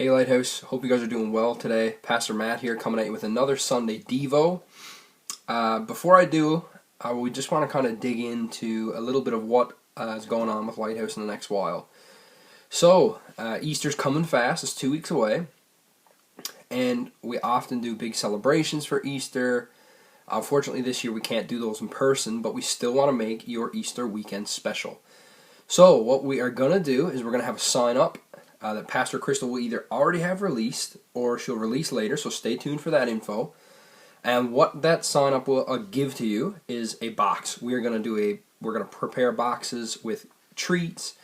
Hey Lighthouse, hope you guys are doing well today. Pastor Matt here coming at you with another Sunday Devo. Before I do, we just want to kind of dig into a little bit of what is going on with Lighthouse in the next while. So, Easter's coming fast, it's 2 weeks away, and we often do big celebrations for Easter. Unfortunately this year we can't do those in person, but we still want to make your Easter weekend special. So what we are going to do is we're going to have a sign up that Pastor Crystal will either already have released or she'll release later, so stay tuned for that info. And what that sign up will give to you is a box. We're going to prepare boxes with treats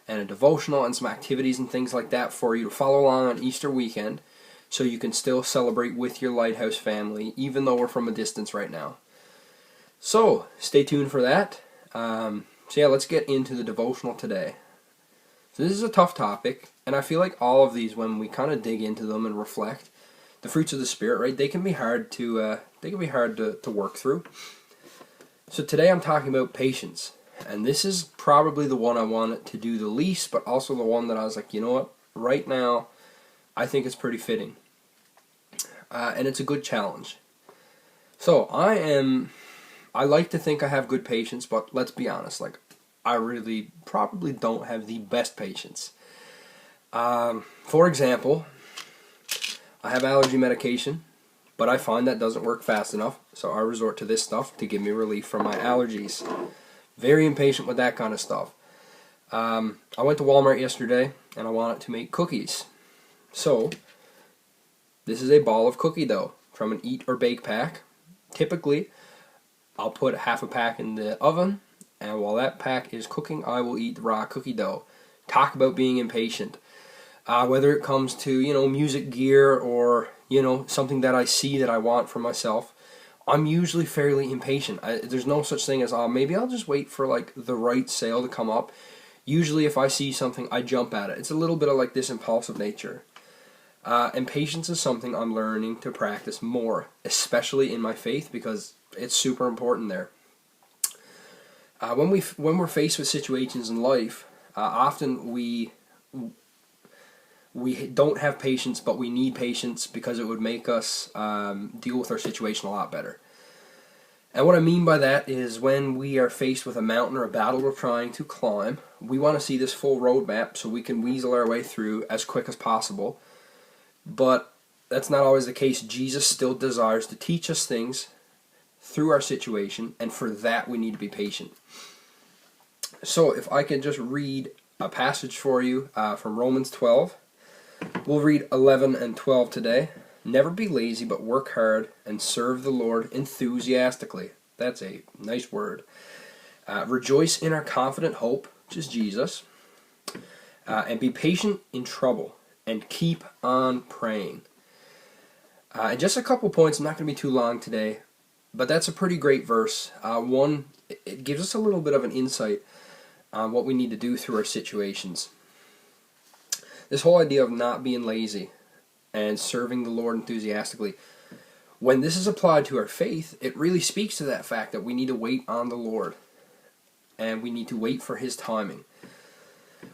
and a devotional and some activities and things like that for you to follow along on Easter weekend, so you can still celebrate with your Lighthouse family even though we're from a distance right now. So stay tuned for that. So yeah, let's get into the devotional today. So this is a tough topic, and I feel like all of these, when we kind of dig into them and reflect, the fruits of the Spirit, right? They can be hard to work through. So today I'm talking about patience, and this is probably the one I wanted to do the least, but also the one that I was like, you know what? Right now, I think it's pretty fitting, and it's a good challenge. So I like to think I have good patience, but let's be honest, like, I really probably don't have the best patience. For example, I have allergy medication, but I find that doesn't work fast enough, so I resort to this stuff to give me relief from my allergies. Very impatient with that kind of stuff. I went to Walmart yesterday, and I wanted to make cookies. So, this is a ball of cookie dough from an eat or bake pack. Typically, I'll put half a pack in the oven, and while that pack is cooking, I will eat the raw cookie dough. Talk about being impatient. Whether it comes to, music gear or, something that I see that I want for myself, I'm usually fairly impatient. There's no such thing as, maybe I'll just wait for, like, the right sale to come up. Usually if I see something, I jump at it. It's a little bit of, like, this impulsive nature. And patience is something I'm learning to practice more, especially in my faith, because it's super important there. When we're faced with situations in life, often we don't have patience, but we need patience because it would make us deal with our situation a lot better. And what I mean by that is when we are faced with a mountain or a battle we're trying to climb, we want to see this full roadmap so we can weasel our way through as quick as possible. But that's not always the case. Jesus still desires to teach us things through our situation, and for that we need to be patient. So if I can just read a passage for you from Romans 12. We'll read 11 and 12 today. Never be lazy, but work hard and serve the Lord enthusiastically. That's a nice word. Rejoice in our confident hope, which is Jesus. And be patient in trouble, and keep on praying. And just a couple points, I'm not going to be too long today, but that's a pretty great verse. One, it gives us a little bit of an insight on what we need to do through our situations. This whole idea of not being lazy and serving the Lord enthusiastically, when this is applied to our faith, it really speaks to that fact that we need to wait on the Lord, and we need to wait for His timing.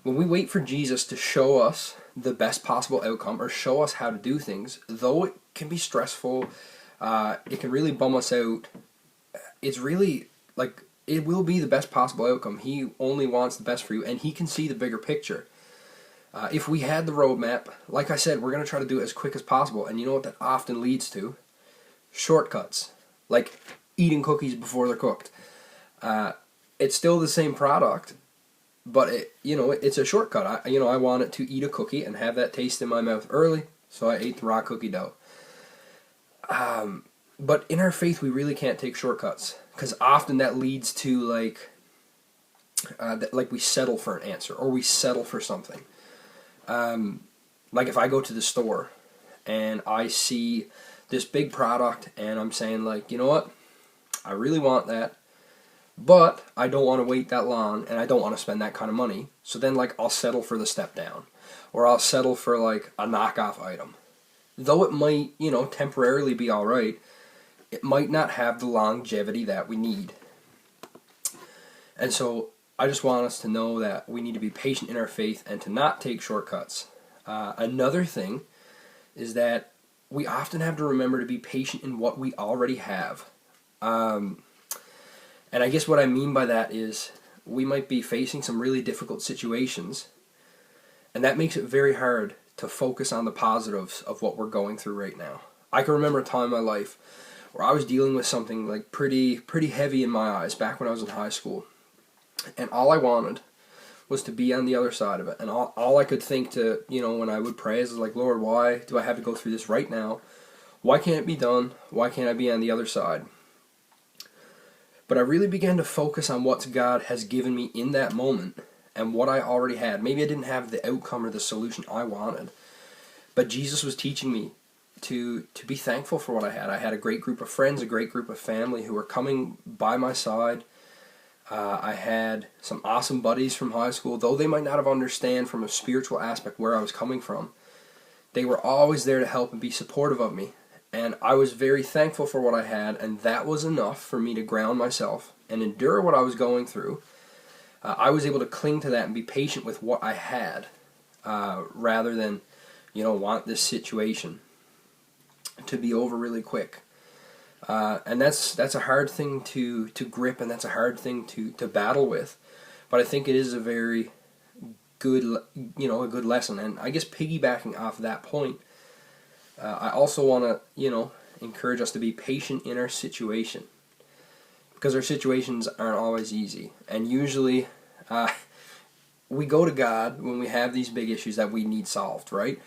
When we wait for Jesus to show us the best possible outcome or show us how to do things, though it can be stressful, it can really bum us out, it's really, like, it will be the best possible outcome. He only wants the best for you, and He can see the bigger picture. If we had the roadmap, like I said, we're going to try to do it as quick as possible, and you know what that often leads to? Shortcuts, like eating cookies before they're cooked. It's still the same product, but it's a shortcut. I wanted to eat a cookie and have that taste in my mouth early, so I ate the raw cookie dough. But in our faith, we really can't take shortcuts, because often that leads to like we settle for an answer, or we settle for something. Like if I go to the store and I see this big product and I'm saying, like, you know what, I really want that, but I don't want to wait that long and I don't want to spend that kind of money, so then, like, I'll settle for the step down, or I'll settle for like a knockoff item. Though it might, temporarily be alright, it might not have the longevity that we need. And so I just want us to know that we need to be patient in our faith and to not take shortcuts. Another thing is that we often have to remember to be patient in what we already have. And I guess what I mean by that is we might be facing some really difficult situations, and that makes it very hard to focus on the positives of what we're going through right now. I can remember a time in my life where I was dealing with something like pretty heavy in my eyes back when I was in high school, and all I wanted was to be on the other side of it. And all I could think to, when I would pray is like, Lord, why do I have to go through this right now? Why can't it be done? Why can't I be on the other side? But I really began to focus on what God has given me in that moment and what I already had. Maybe I didn't have the outcome or the solution I wanted, but Jesus was teaching me to be thankful for what I had. I had a great group of friends, a great group of family who were coming by my side. I had some awesome buddies from high school. Though they might not have understood from a spiritual aspect where I was coming from, they were always there to help and be supportive of me. And I was very thankful for what I had, and that was enough for me to ground myself and endure what I was going through. I was able to cling to that and be patient with what I had, rather than, want this situation to be over really quick. And that's a hard thing to grip, and that's a hard thing to battle with. But I think it is a very good, a good lesson. And I guess piggybacking off that point, I also want to, encourage us to be patient in our situation, because our situations aren't always easy. And usually, we go to God when we have these big issues that we need solved, right?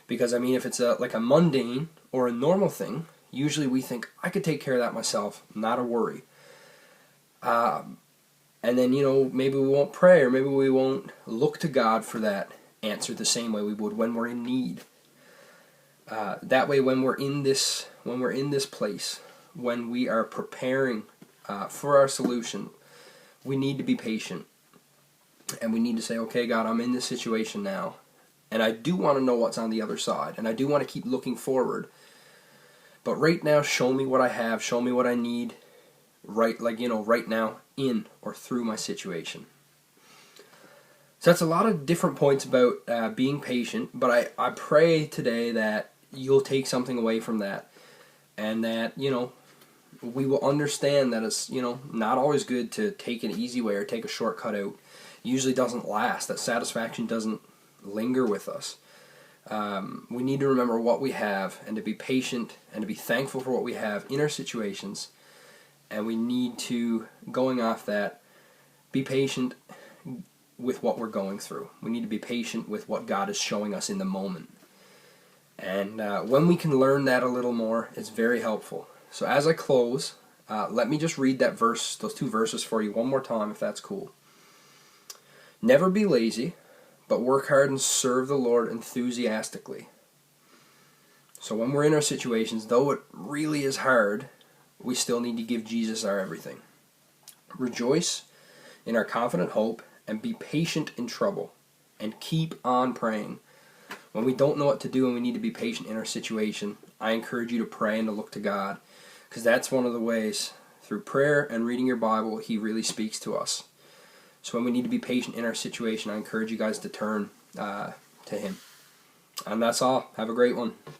Because, if it's like a mundane or a normal thing, usually we think, I could take care of that myself, not a worry. And then, maybe we won't pray, or maybe we won't look to God for that answer the same way we would when we're in need. That way, when we're in this place, when we are preparing for our solution, we need to be patient. And we need to say, okay, God, I'm in this situation now, and I do want to know what's on the other side, and I do want to keep looking forward. But right now, show me what I have, show me what I need, right now, in or through my situation. So that's a lot of different points about being patient, but I pray today that you'll take something away from that, and that, we will understand that it's, not always good to take an easy way or take a shortcut out. It usually doesn't last. That satisfaction doesn't linger with us. We need to remember what we have, and to be patient and to be thankful for what we have in our situations. And we need to, going off that, be patient with what we're going through. We need to be patient with what God is showing us in the moment. And when we can learn that a little more, it's very helpful. So as I close, let me just read those two verses for you one more time, if that's cool. Never be lazy, but work hard and serve the Lord enthusiastically. So when we're in our situations, though it really is hard, we still need to give Jesus our everything. Rejoice in our confident hope, and be patient in trouble, and keep on praying. When we don't know what to do and we need to be patient in our situation, I encourage you to pray and to look to God, because that's one of the ways, through prayer and reading your Bible, He really speaks to us. So when we need to be patient in our situation, I encourage you guys to turn to Him. And that's all. Have a great one.